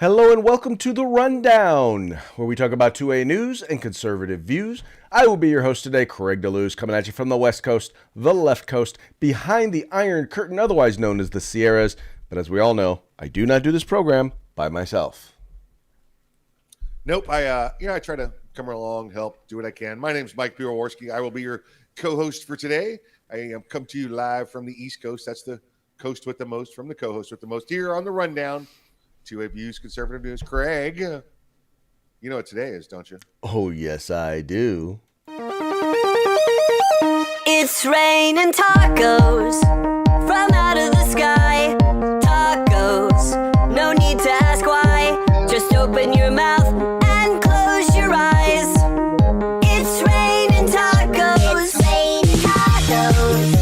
Hello and welcome to The Rundown, where we talk about 2A news and conservative views. I will be your host today, Craig DeLuz, coming at you from the West Coast, the left coast, behind the Iron Curtain, otherwise known as the Sierras. But as we all know, I do not do this program by myself. Nope. I try to come along, help, do what I can. My name's Mike Pirowarski. I will be your co-host for today. I am come to you live from the East Coast. That's the coast with the most, from the co-host with the most, here on The Rundown. 2A Views, Conservative News. Craig, you know what today is, don't you? Oh, yes, I do. It's raining tacos from out of the sky. Tacos, no need to ask why. Just open your mouth and close your eyes. It's raining tacos. It's raining tacos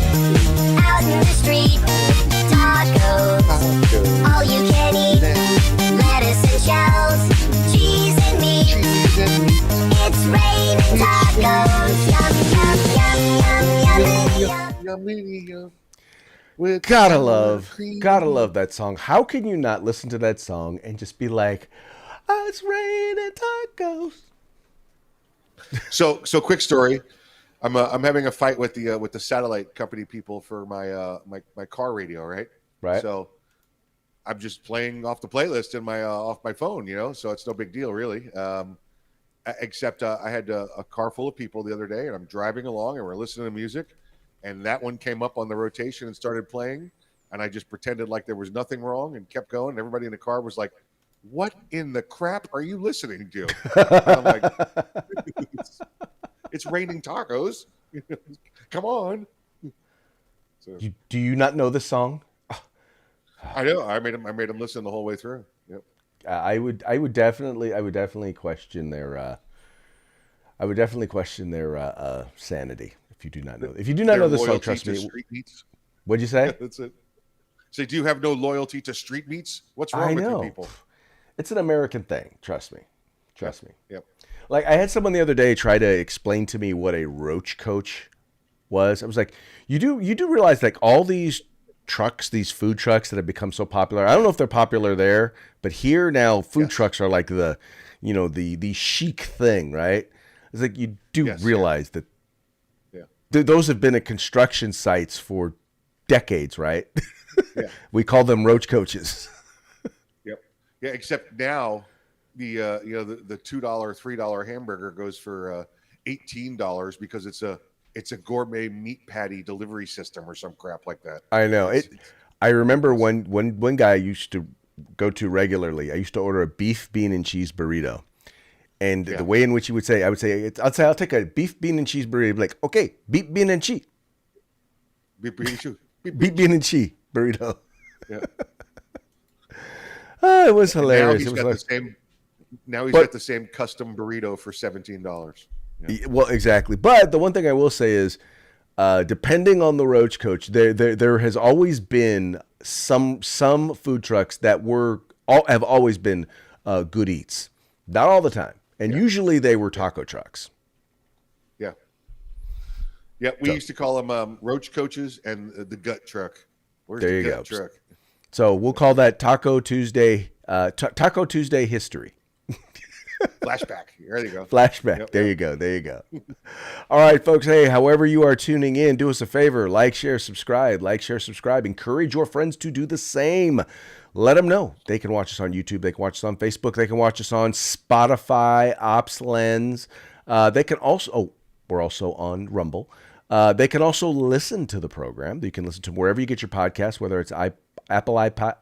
out in the street. Tacos, all you can eat. Lettuce and shells, cheese and meat. It's raining tacos. Yum, yum, yum, yum, yum, yum. With Gotta love that song. How can you not listen to that song and just be like, it's raining tacos? So quick story. I'm having a fight with the satellite company people for my car radio, right? Right. So I'm just playing off the playlist in my off my phone, so it's no big deal really. Except I had a car full of people the other day, and I'm driving along, and we're listening to music, and that one came up on the rotation and started playing, and I just pretended like there was nothing wrong and kept going. And everybody in the car was like, "What in the crap are you listening to?" And I'm like, it's raining tacos. Come on. So, Do you not know this song? I know. I made him listen the whole way through. Yep. I would definitely question their sanity if you do not know. If you do not know the song, trust me. Street meats. What'd you say? That's it. So, do you have no loyalty to street meats? What's wrong with you people? It's an American thing. Trust me. Yep. Like, I had someone the other day try to explain to me what a roach coach was. I was like, you do realize, like, all these trucks, these food trucks that have become so popular. I don't know if they're popular there, but here now food trucks are like the chic thing, right? It's like you do realize that those have been at construction sites for decades, right? Yeah. We call them roach coaches. Yep. Yeah. Except now, the $2, $3 hamburger goes for $18 because it's a gourmet meat patty delivery system or some crap like that. I know it. I remember one guy I used to go to regularly. I used to order a beef, bean, and cheese burrito, and the way in which he would say, I'll take a beef, bean, and cheese burrito. He'd be like, okay, beef, bean, and cheese. Beef, Bean, and cheese burrito. Yeah. It was hilarious. Now he's got the same custom burrito for $17. Yeah. Well, exactly. But the one thing I will say is, depending on the roach coach, there has always been some food trucks that have always been good eats. Not all the time, and usually they were taco trucks. Yeah. Yeah, we used to call them roach coaches and the gut truck. Where's there the you gut go. Truck? So we'll call that Taco Tuesday. Taco Tuesday history. Flashback. There you go. Flashback. Yep, there you go. All right, folks. Hey, however you are tuning in, do us a favor. Like, share, subscribe. Encourage your friends to do the same. Let them know. They can watch us on YouTube. They can watch us on Facebook. They can watch us on Spotify, OpsLens. They can also, we're also on Rumble. They can also listen to the program. You can listen to wherever you get your podcasts, whether it's Apple iPods,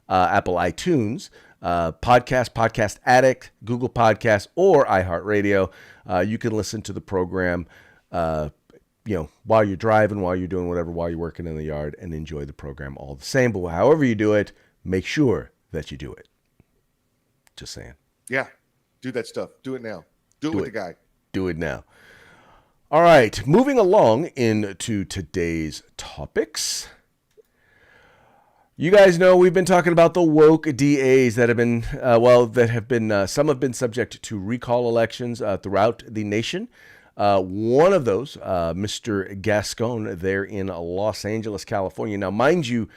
Apple iTunes, Podcast Addict, Google Podcasts, or iHeartRadio. You can listen to the program, while you're driving, while you're doing whatever, while you're working in the yard, and enjoy the program all the same. But however you do it, make sure that you do it. Just saying. Yeah, do that stuff. Do it now. Do it with the guy. Do it now. All right, moving along into today's topics. You guys know we've been talking about the woke DAs that have been, some have been subject to recall elections throughout the nation. One of those, Mr. Gascon there in Los Angeles, California. Now, mind you,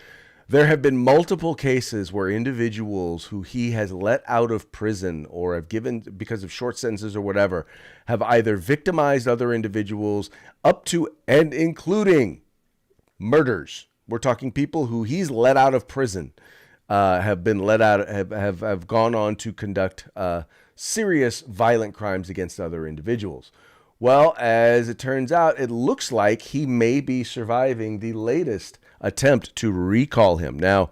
There have been multiple cases where individuals who he has let out of prison or have given because of short sentences or whatever have either victimized other individuals up to and including murders. We're talking people who he's let out of prison, have been let out, have gone on to conduct serious violent crimes against other individuals. Well, as it turns out, it looks like he may be surviving the latest attempt to recall him. Now,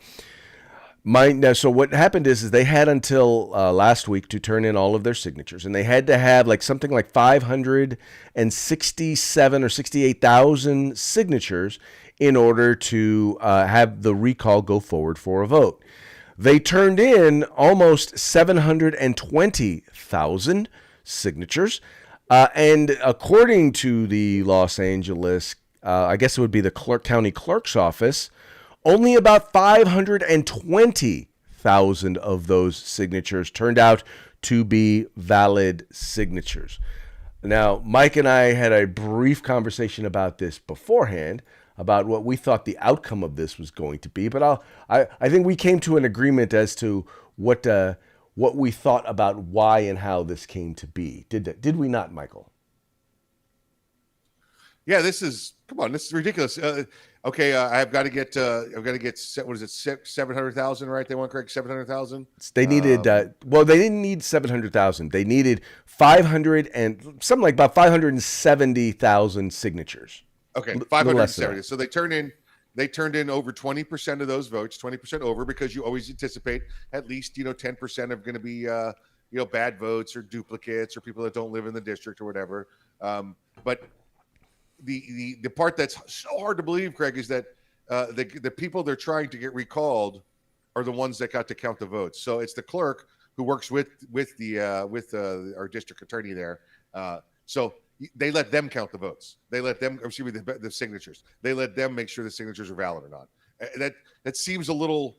so what happened is they had until last week to turn in all of their signatures, and they had to have like something like 567 or 68,000 signatures in order to have the recall go forward for a vote. They turned in almost 720,000 signatures. And according to the Los Angeles, I guess it would be the county clerk's office, only about 520,000 of those signatures turned out to be valid signatures. Now, Mike and I had a brief conversation about this beforehand, about what we thought the outcome of this was going to be. But I think we came to an agreement as to what we thought about why and how this came to be. Did we not, Michael? Yeah, this is ridiculous. Okay, I've got to get what is it, 700,000, right? They want correct 700,000. They needed well, they didn't need 700,000. They needed 500 and something like about 570,000 signatures. Okay, 570. So they turned in over 20% of those votes, 20% over, because you always anticipate at least 10% are going to be bad votes or duplicates or people that don't live in the district or whatever. But the part that's so hard to believe, Craig, is that the people they're trying to get recalled are the ones that got to count the votes. So it's the clerk who works with our district attorney there. So they let them count the votes. They let them, the signatures. They let them make sure the signatures are valid or not. That seems a little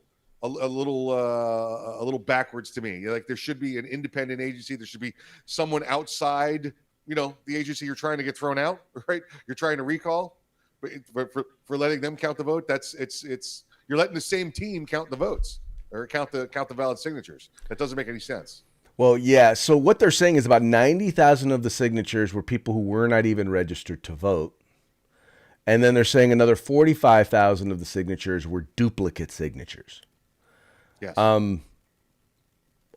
backwards to me. Like there should be an independent agency. There should be someone outside, the agency you're trying to get thrown out, right? You're trying to recall, but for letting them count the vote, you're letting the same team count the votes or count the valid signatures. That doesn't make any sense. Well, yeah. So what they're saying is about 90,000 of the signatures were people who were not even registered to vote. And then they're saying another 45,000 of the signatures were duplicate signatures. Yes. Oh,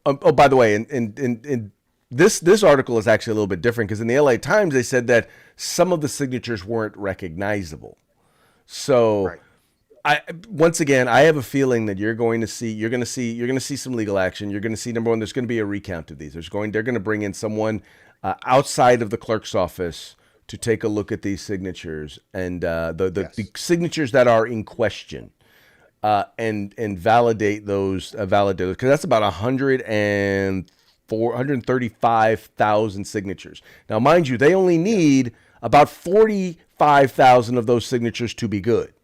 by the way, in this article is actually a little bit different because in the LA Times, they said that some of the signatures weren't recognizable. So right. Once again, I have a feeling that you're going to see some legal action. You're going to see, number one, there's going to be a recount of these. They're going to bring in someone outside of the clerk's office to take a look at these signatures and the signatures that are in question, and validate those. Because that's about 135,000 signatures. Now, mind you, they only need about 45,000 of those signatures to be good.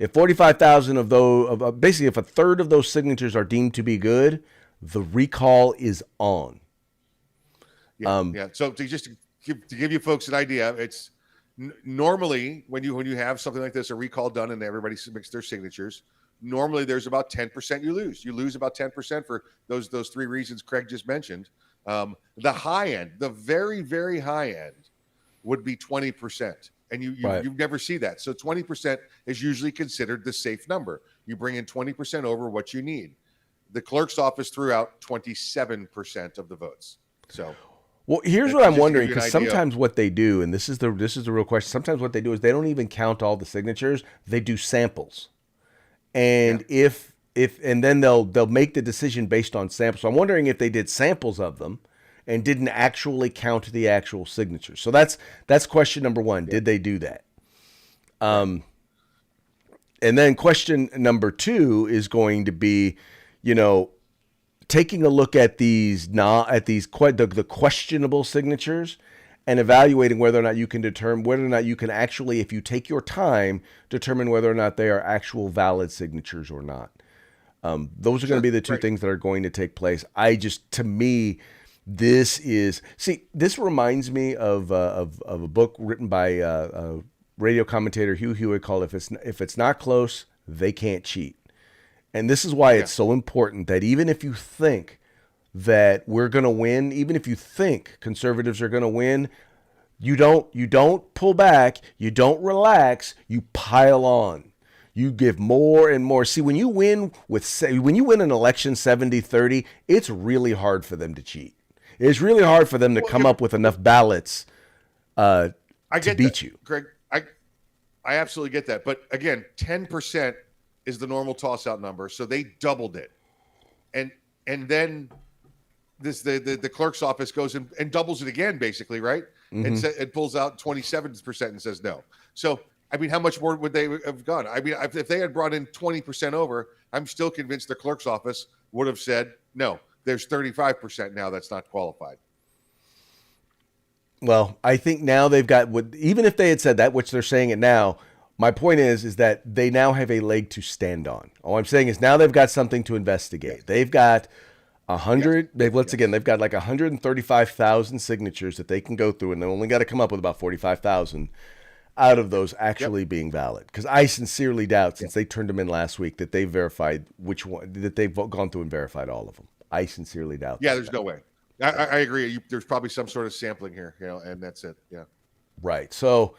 If 45,000 of those, basically if a third of those signatures are deemed to be good, the recall is on. Yeah. So to give you folks an idea, it's normally when you have something like this, a recall done and everybody submits their signatures, normally there's about 10% you lose. You lose about 10% for those three reasons Craig just mentioned. The high end, the very, very high end would be 20%. And you never see that. So 20% is usually considered the safe number. You bring in 20% over what you need. The clerk's office threw out 27% of the votes. So, well, here's what I'm wondering, because sometimes what they do, and this is the real question. Sometimes what they do is they don't even count all the signatures. They do samples, and if then they'll make the decision based on samples. So I'm wondering if they did samples of them and didn't actually count the actual signatures. So that's question number one. Did they do that? And then question number two is going to be, taking a look at the questionable signatures and evaluating whether or not you can determine whether or not you can actually, if you take your time, determine whether or not they are actual valid signatures or not. Those are going to be the two things that are going to take place. To me, this reminds me of a book written by radio commentator Hugh Hewitt called "If It's Not Close, They Can't Cheat." And this is why it's so important that even if you think that we're going to win, even if you think conservatives are going to win, you don't pull back, you don't relax, you pile on. You give more and more. See, when you win an election 70-30, it's really hard for them to cheat. It's really hard for them to come up with enough ballots to beat you. Greg. I absolutely get that. But again, 10% is the normal toss-out number, so they doubled it. And then the clerk's office goes and doubles it again, basically, right? Mm-hmm. And it pulls out 27% and says no. So, I mean, how much more would they have gone? I mean, if they had brought in 20% over, I'm still convinced the clerk's office would have said, no, there's 35% now that's not qualified. Well, I think now they've got even if they had said that, which they're saying it now, my point is that they now have a leg to stand on. All I'm saying is now they've got something to investigate. Yes. They've got 100. They've they've got like 135,000 signatures that they can go through, and they only got to come up with about 45,000 out of those actually being valid. Because I sincerely doubt, since they turned them in last week, that they verified which one, that they've gone through and verified all of them. I sincerely doubt. Yeah, there's no way. I agree. There's probably some sort of sampling here, and that's it. Yeah. Right. So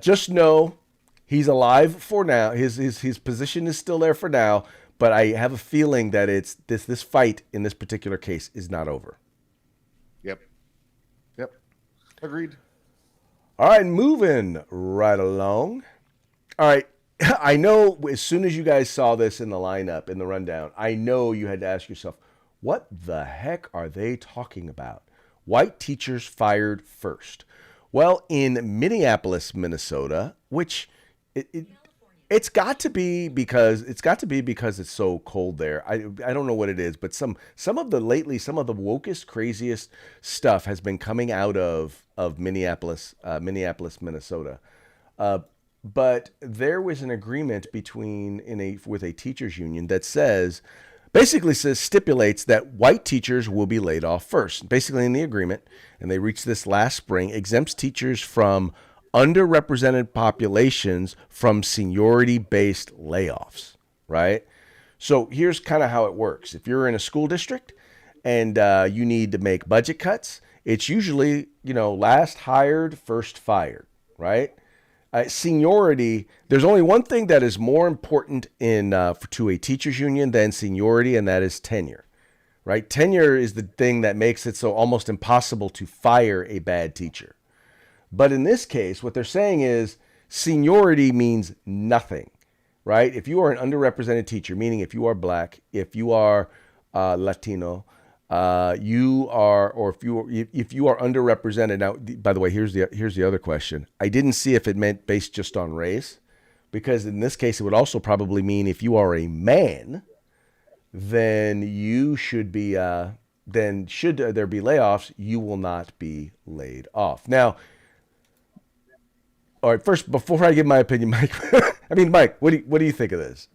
just know he's alive for now. His position is still there for now, but I have a feeling that it's this fight in this particular case is not over. Yep. Agreed. All right, moving right along. All right. I know as soon as you guys saw this in the lineup, in the rundown, I know you had to ask yourself, what the heck are they talking about? White teachers fired first. Well, in Minneapolis, Minnesota, which it's got to be because it's so cold there. I don't know what it is, but some of the wokest, craziest stuff has been coming out of Minneapolis, Minnesota. But there was an agreement with a teachers union that stipulates that white teachers will be laid off first. Basically, in the agreement, and they reached this last spring, exempts teachers from underrepresented populations from seniority-based layoffs, right? So here's kind of how it works. If you're in a school district and you need to make budget cuts, it's usually, last hired, first fired, right? Seniority, there's only one thing that is more important to a teachers union than seniority, and that is tenure, right? Tenure is the thing that makes it so almost impossible to fire a bad teacher. But in this case, what they're saying is seniority means nothing, right? If you are an underrepresented teacher, meaning if you are Black, if you are Latino, if you are underrepresented. Now, by the way, here's the other question. I didn't see if it meant based just on race, because in this case, it would also probably mean if you are a man, then you should be. Then should there be layoffs, you will not be laid off. Now, all right. First, before I give my opinion, Mike. Mike, what do you think of this?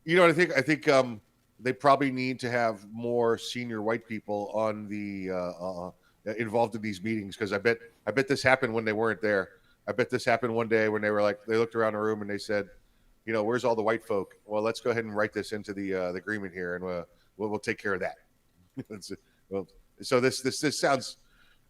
You know what I think. They probably need to have more senior white people on the involved in these meetings, because I bet this happened when they weren't there. I bet this happened one day when they were they looked around the room and they said, where's all the white folk? Well, let's go ahead and write this into the agreement here, and we'll take care of that. So this sounds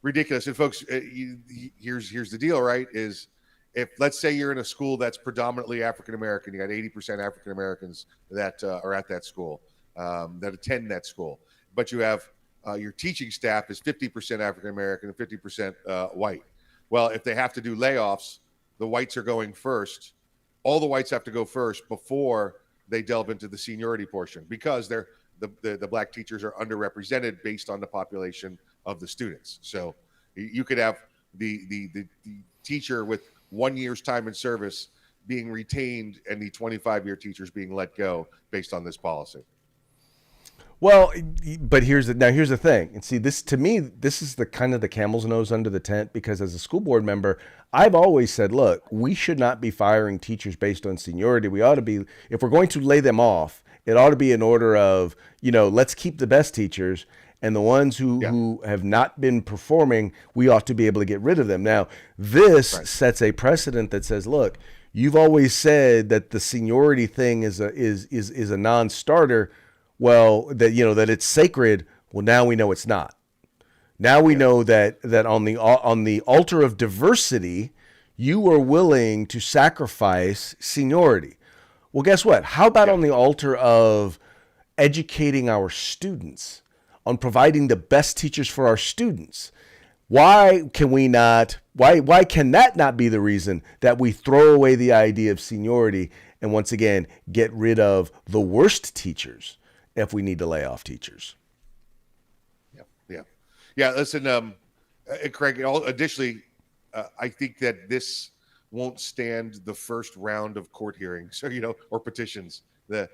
ridiculous. And folks, here's the deal, right? Is if let's say you're in a school that's predominantly African American, you got 80% African Americans that are at that school. That attend that school, but you have your teaching staff is 50% African American and 50% white. Well, if they have to do layoffs, the whites are going first. All the whites have to go first before they delve into the seniority portion, because the Black teachers are underrepresented based on the population of the students. So you could have the teacher with 1 year's time in service being retained and the 25-year teachers being let go based on this policy. Well, but here's the thing. And see, this to me, this is the kind of the camel's nose under the tent, because as a school board member, I've always said, look, we should not be firing teachers based on seniority. We ought to be, if we're going to lay them off, it ought to be in order of, let's keep the best teachers And the ones who have not been performing, we ought to be able to get rid of them. Now, this sets a precedent that says, look, you've always said that the seniority thing is a non-starter. Well, that it's sacred. Well, now we know it's not. Now we know that on the altar of diversity, you are willing to sacrifice seniority. Well, guess what? How about on the altar of educating our students, on providing the best teachers for our students? Why can we not? Why can that not be the reason that we throw away the idea of seniority and once again get rid of the worst teachers if we need to lay off teachers? Yeah. Listen, Craig. Additionally, I think that this won't stand the first round of court hearings, or petitions. The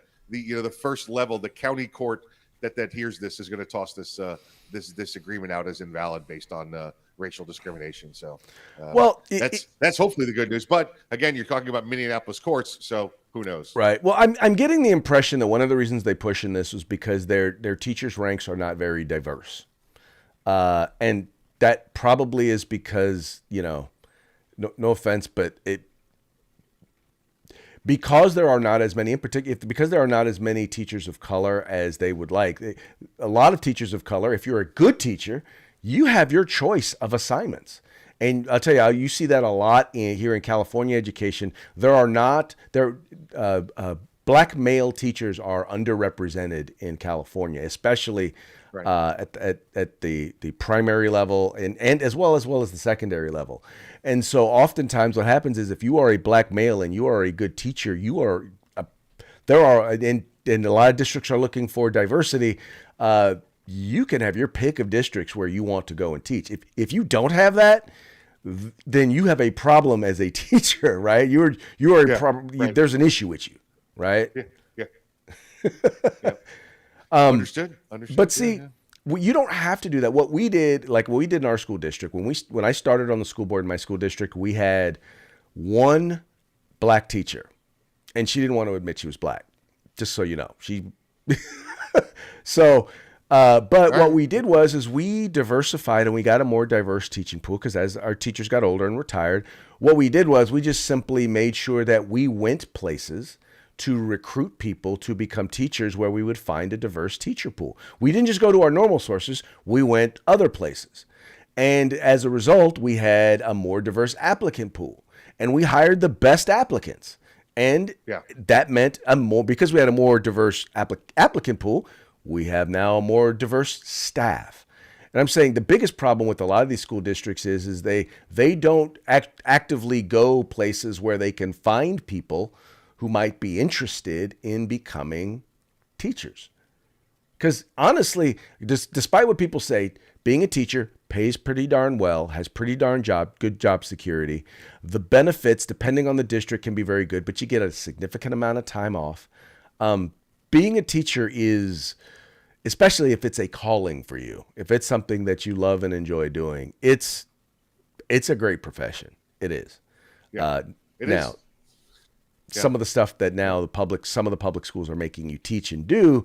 first level, the county court that hears this is going to toss this agreement out as invalid based on racial discrimination. So, that's hopefully the good news. But again, you're talking about Minneapolis courts, so who knows? Right. Well, I'm getting the impression that one of the reasons they push in this was because their teachers' ranks are not very diverse, and that probably is because no offense, but because there are not as many, in particular, because there are not as many teachers of color as they would like. A lot of teachers of color, if you're a good teacher, you have your choice of assignments. And I'll tell you, you see that a lot here in California education. Black male teachers are underrepresented in California, especially at the primary level and as well as the secondary level. And so oftentimes what happens is if you are a black male and you are a good teacher, and a lot of districts are looking for diversity, you can have your pick of districts where you want to go and teach. If you don't have that, then you have a problem as a teacher, right? There's an issue with you, right? Yeah. Understood. But see, you don't have to do that. What we did in our school district, when I started on the school board in my school district, we had one black teacher, and she didn't want to admit she was black. Just so you know, what we did was we diversified and we got a more diverse teaching pool because as our teachers got older and retired, what we did was we just simply made sure that we went places to recruit people to become teachers where we would find a diverse teacher pool. We didn't just go to our normal sources, we went other places. And as a result, we had a more diverse applicant pool and we hired the best applicants. And that meant because we had a more diverse applicant pool, we have now a more diverse staff. And I'm saying the biggest problem with a lot of these school districts is they don't actively go places where they can find people who might be interested in becoming teachers. Because honestly, despite what people say, being a teacher pays pretty darn well, has pretty darn good job security. The benefits, depending on the district, can be very good, but you get a significant amount of time off. Being a teacher is, especially if it's a calling for you, if it's something that you love and enjoy doing, it's a great profession. It is. Yeah, it is. Some of the stuff that now some of the public schools are making you teach and do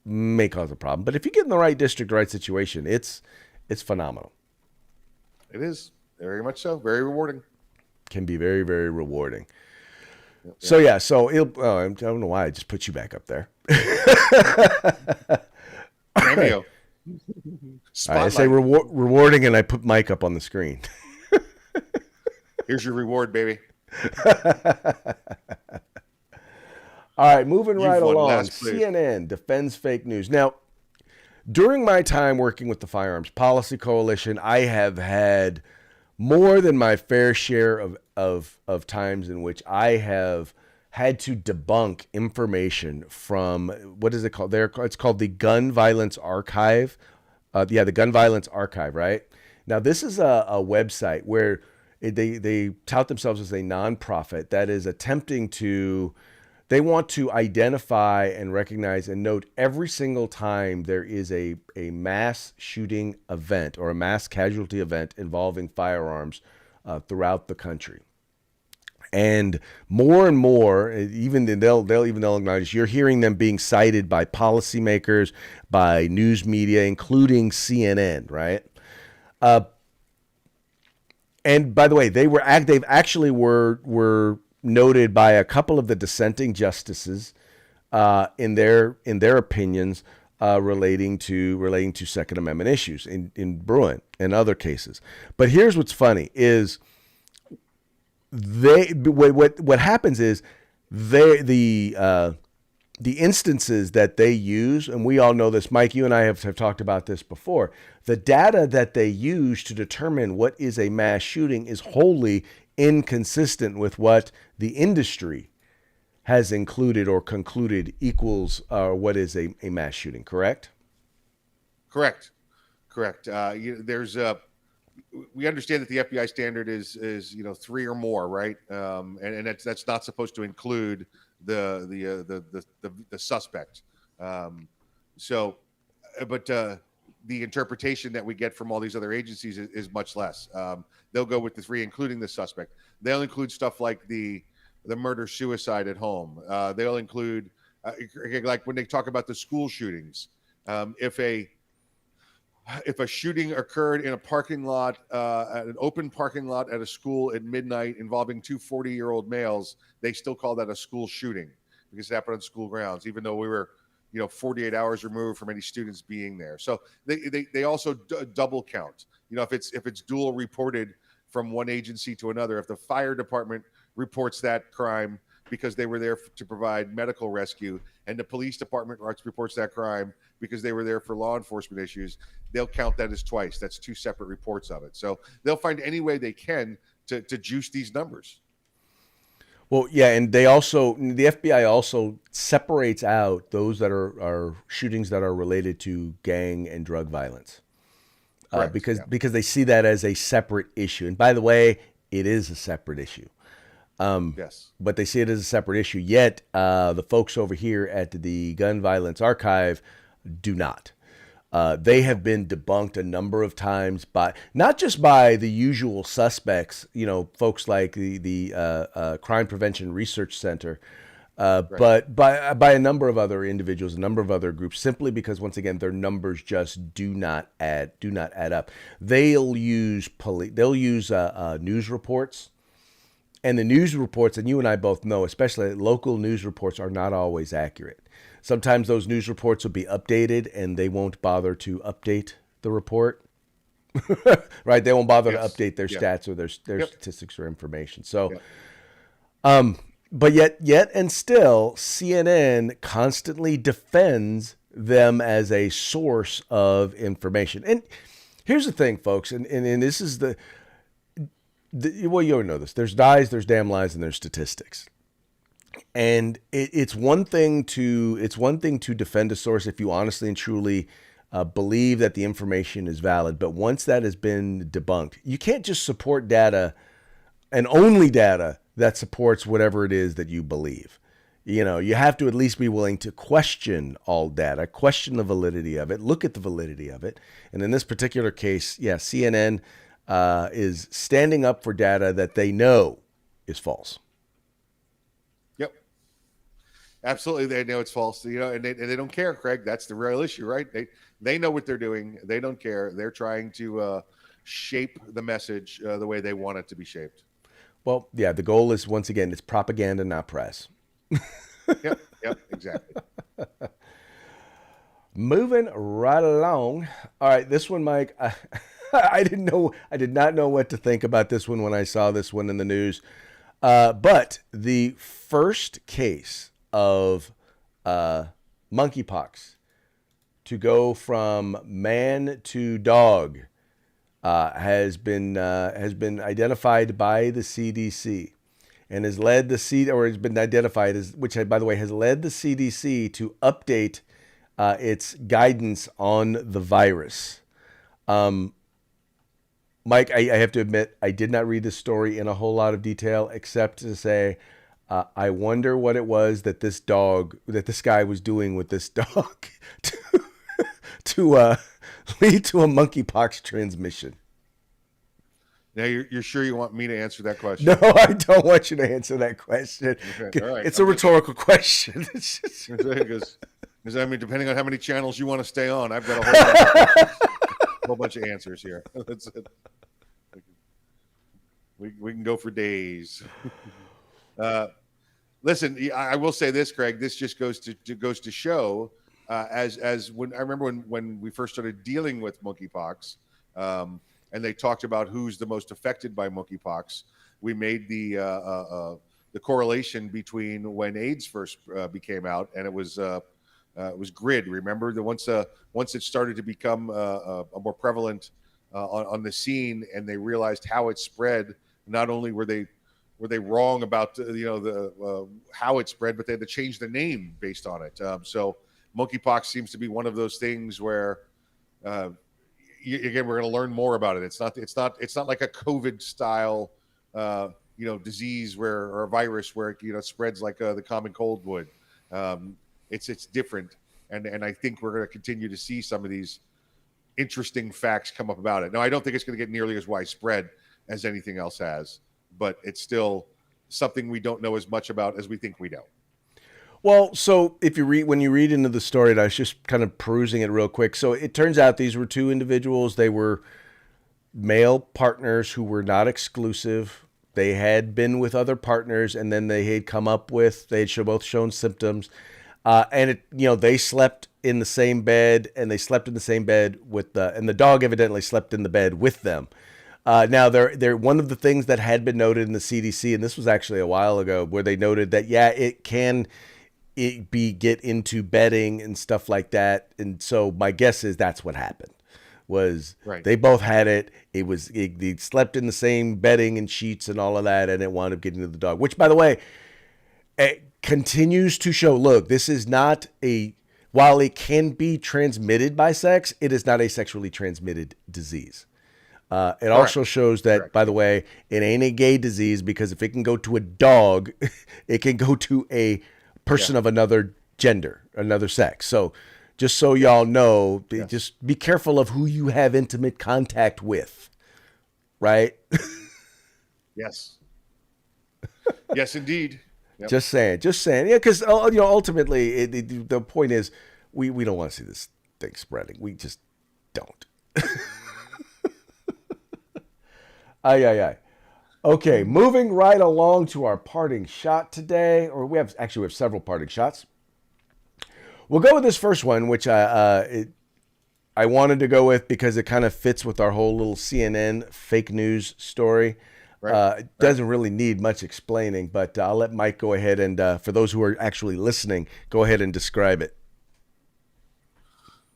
may cause a problem. But if you get in the right district, the right situation, it's phenomenal. It is very much so. Very rewarding. Can be very, very rewarding. So I don't know why I just put you back up there. Cameo. I say rewarding, and I put Mike up on the screen. Here's your reward, baby. All right, moving right along. CNN defends fake news. Now, during my time working with the Firearms Policy Coalition, I have had more than my fair share of times in which I have had to debunk information from, what is it called? It's called the Gun Violence Archive. The Gun Violence Archive, right? Now, this is a website where they tout themselves as a nonprofit that is attempting to, they want to identify and recognize and note every single time there is a mass shooting event or a mass casualty event involving firearms throughout the country. And more, even they'll acknowledge, you're hearing them being cited by policymakers, by news media, including CNN, right? And by the way, they've actually were noted by a couple of the dissenting justices in their opinions relating to Second Amendment issues in Bruin and other cases. But here's what's funny is what happens is the instances that they use, and we all know this, Mike, you and I have talked about this before, the data that they use to determine what is a mass shooting is wholly inconsistent with what the industry has included or concluded equals what is a mass shooting, correct? Correct. We understand that the FBI standard is 3 or more, right? And that's not supposed to include the suspect. But the interpretation that we get from all these other agencies is much less. They'll go with the 3, including the suspect. They'll include stuff like the murder suicide at home. They'll include like when they talk about the school shootings. If a shooting occurred in a parking lot, an open parking lot at a school at midnight involving 2 40-year-old males, they still call that a school shooting because it happened on school grounds, even though we were, 48 hours removed from any students being there. So they also double count. If it's dual reported from one agency to another, if the fire department reports that crime because they were there to provide medical rescue, and the police department reports that crime because they were there for law enforcement issues, they'll count that as twice. That's 2 separate reports of it. So they'll find any way they can to juice these numbers. Well, yeah, and the FBI also separates out those that are shootings that are related to gang and drug violence, because they see that as a separate issue. And by the way, it is a separate issue. Yes. But they see it as a separate issue. Yet the folks over here at the Gun Violence Archive do not. They have been debunked a number of times not just by the usual suspects, folks like the Crime Prevention Research Center, but by a number of other individuals, a number of other groups, simply because, once again, their numbers just do not add up. They'll use news reports. And the news reports, and you and I both know, especially local news reports, are not always accurate. Sometimes those news reports will be updated and they won't bother to update the report. Right? They won't bother to update their stats or their statistics or information. So, but yet and still, CNN constantly defends them as a source of information. And here's the thing, folks, and this is well, you already know this. There's lies, there's damn lies, and there's statistics. And it's one thing to defend a source if you honestly and truly believe that the information is valid. But once that has been debunked, you can't just support data and only data that supports whatever it is that you believe. You have to at least be willing to question all data, question the validity of it, look at the validity of it. And in this particular case, CNN is standing up for data that they know is false. Yep, absolutely. They know it's false, and they don't care, Craig. That's the real issue, right? They know what they're doing. They don't care. They're trying to shape the message the way they want it to be shaped. Well, yeah, the goal is, once again, it's propaganda, not press. Yep, exactly. Moving right along. All right, this one, Mike, I did not know what to think about this one when I saw this one in the news. But the first case of monkeypox to go from man to dog has been identified by the CDC and has led has been identified as, which, by the way, has led the CDC to update its guidance on the virus. Mike, I have to admit, I did not read this story in a whole lot of detail, except to say, I wonder what it was that this guy was doing with this dog to lead to a monkeypox transmission. Now you're sure you want me to answer that question? No, I don't want you to answer that question. Okay, all right. It's a rhetorical question. Because I mean, depending on how many channels you want to stay on, I've got a whole bunch of answers here. That's it. We can go for days. Listen, I will say this, Craig. This just goes to show, as when I remember when we first started dealing with monkeypox, and they talked about who's the most affected by monkeypox. We made the correlation between when AIDS first became out, and it was GRID. Remember that once it started to become a more prevalent on the scene, and they realized how it spread. Not only were they wrong about how it spread, but they had to change the name based on it. So monkeypox seems to be one of those things where again, we're going to learn more about it. It's not like a COVID style disease or a virus where it spreads like the common cold would. It's different, and I think we're going to continue to see some of these interesting facts come up about it. Now, I don't think it's going to get nearly as widespread as anything else has, but it's still something we don't know as much about as we think we know. Well, so when you read into the story, and I was just kind of perusing it real quick. So it turns out these were two individuals. They were male partners who were not exclusive. They had been with other partners, and then they had both shown symptoms. And they slept in the same bed, and they slept in the same bed and the dog evidently slept in the bed with them. Now, they're one of the things that had been noted in the CDC, and this was actually a while ago, where they noted that, it can get into bedding and stuff like that. And so my guess is that's what happened. Right. They both had it. They slept in the same bedding and sheets and all of that, and it wound up getting to the dog, which, by the way, it continues to show, look, this is not while it can be transmitted by sex, it is not a sexually transmitted disease. It also shows that, by the way, it ain't a gay disease, because if it can go to a dog, it can go to a person of another gender, another sex. So just so y'all know, just be careful of who you have intimate contact with, right? Yes. Yes, indeed. Yep. Just saying. Yeah, because ultimately, the point is, we don't want to see this thing spreading. We just don't. Aye. Okay, moving right along to our parting shot today, or we have several parting shots. We'll go with this first one, which I wanted to go with because it kind of fits with our whole little CNN fake news story. It doesn't really need much explaining, but I'll let Mike go ahead and, for those who are actually listening, go ahead and describe it.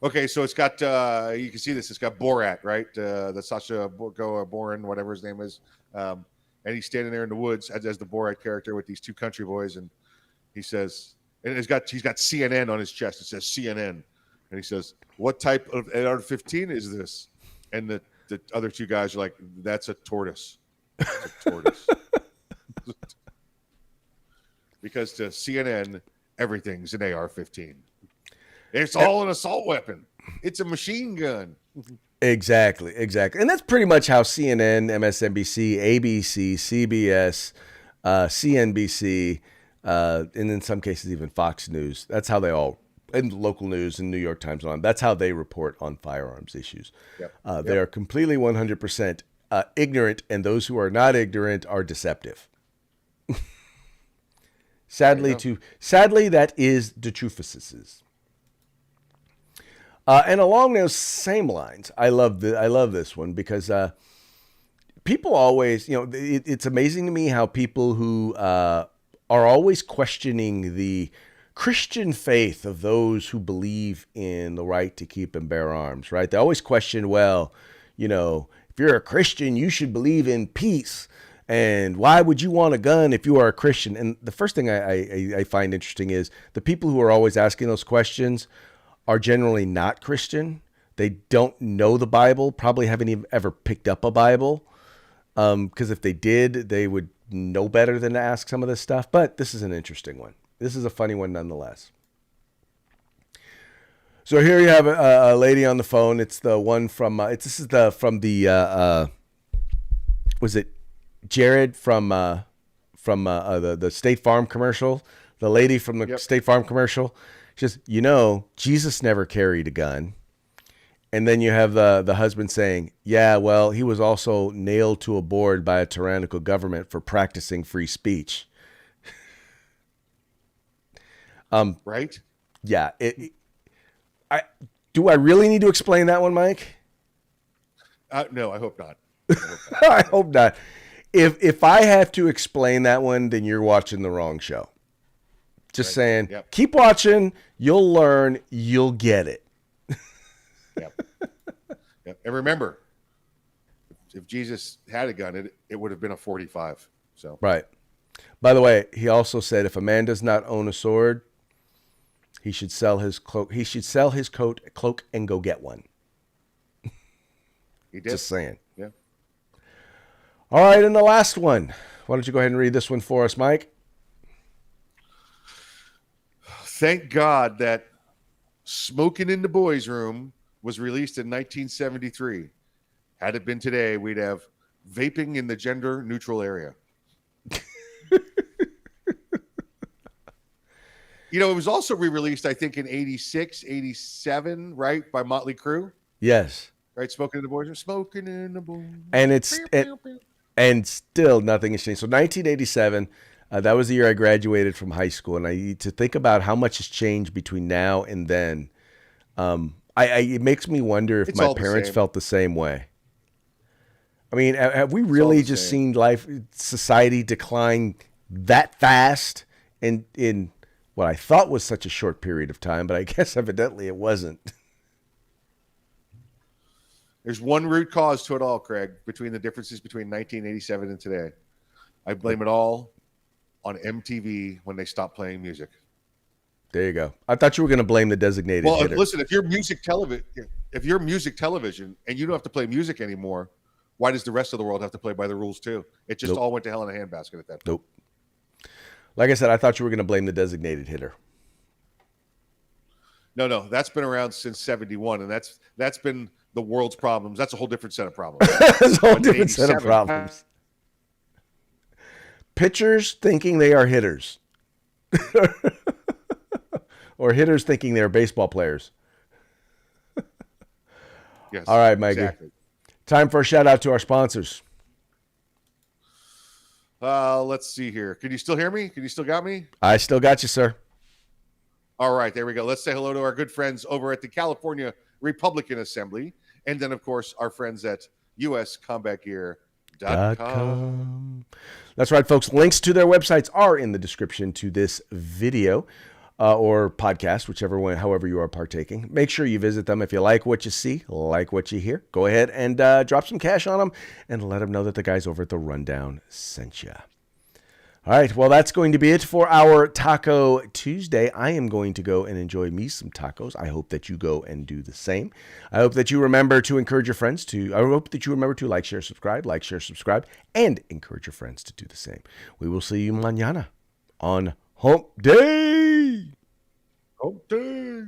Okay, so it's got you can see this. It's got Borat, right? The Sacha Baron, whatever his name is, and he's standing there in the woods as the Borat character with these two country boys, and he says, and he's got CNN on his chest. It says CNN, and he says, "What type of AR-15 is this?" And the other two guys are like, "That's a tortoise." It's a tortoise. Because to CNN, everything's an AR-15. It's all an assault weapon. It's a machine gun. Exactly. And that's pretty much how CNN, MSNBC, ABC, CBS, CNBC, and in some cases even Fox News, that's how they all, and local news and New York Times and on, that's how they report on firearms issues. Yep. They are completely 100% ignorant, and those who are not ignorant are deceptive. Sadly, that is the truth. And along those same lines, I love this one because people always, it's amazing to me how people who are always questioning the Christian faith of those who believe in the right to keep and bear arms, right? They always question, well, if you're a Christian, you should believe in peace. And why would you want a gun if you are a Christian? And the first thing I find interesting is the people who are always asking those questions are generally not Christian. They don't know the Bible, probably haven't even ever picked up a Bible. Because if they did, they would know better than to ask some of this stuff. But this is an interesting one. This is a funny one nonetheless. So here you have a lady on the phone. It's the one from from the was it Jared from the State Farm commercial? The lady from the State Farm commercial. Just, Jesus never carried a gun. And then you have the husband saying, yeah, well, he was also nailed to a board by a tyrannical government for practicing free speech. Right? Yeah. Do I really need to explain that one, Mike? No, I hope not. I hope not. If I have to explain that one, then you're watching the wrong show. Just saying, keep watching. You'll learn. You'll get it. Yep. And remember, if Jesus had a gun, it would have been a 45. So right. By the way, he also said if a man does not own a sword, he should sell his cloak. He should sell his cloak and go get one. He did. Just saying. Yeah. All right, and the last one. Why don't you go ahead and read this one for us, Mike? Thank God that Smoking in the Boys' Room was released in 1973. Had it been today, we'd have vaping in the gender neutral area. It was also re-released, I think, in 86, 87, right? By Motley Crue. Yes. Right? Smoking in the Boys' Room. Smoking in the Boys' And and still nothing has changed. So 1987, that was the year I graduated from high school. And I need to think about how much has changed between now and then. It makes me wonder if my parents felt the same way. I mean, have we really just seen society decline that fast in what I thought was such a short period of time, but I guess evidently it wasn't. There's one root cause to it all, Craig, between the differences between 1987 and today. I blame it all on MTV when they stopped playing music. There you go. I thought you were going to blame the designated hitter. Listen, if you're music television and you don't have to play music anymore, why does the rest of the world have to play by the rules too? It just all went to hell in a handbasket at that point. Nope. Like I said, I thought you were going to blame the designated hitter. No, that's been around since 71, and that's been the world's problems. That's a whole different set of problems. That's a whole different set of problems. Pitchers thinking they are hitters. Or hitters thinking they're baseball players. Yes. All right, Mikey. Exactly. Time for a shout out to our sponsors. Let's see here. Can you still hear me? Can you still got me? I still got you, sir. All right, there we go. Let's say hello to our good friends over at the California Republican Assembly. And then, of course, our friends at uscombatgear.com. That's right, folks. Links to their websites are in the description to this video or podcast, whichever one, however you are partaking. Make sure you visit them. If you like what you see, like what you hear, go ahead and drop some cash on them and let them know that the guys over at The Rundown sent you. All right, well, that's going to be it for our Taco Tuesday. I am going to go and enjoy me some tacos. I hope that you go and do the same. I hope that you remember to encourage your friends to, I hope that you remember to like, share, subscribe, and encourage your friends to do the same. We will see you mañana on Hump Day. Hump Day.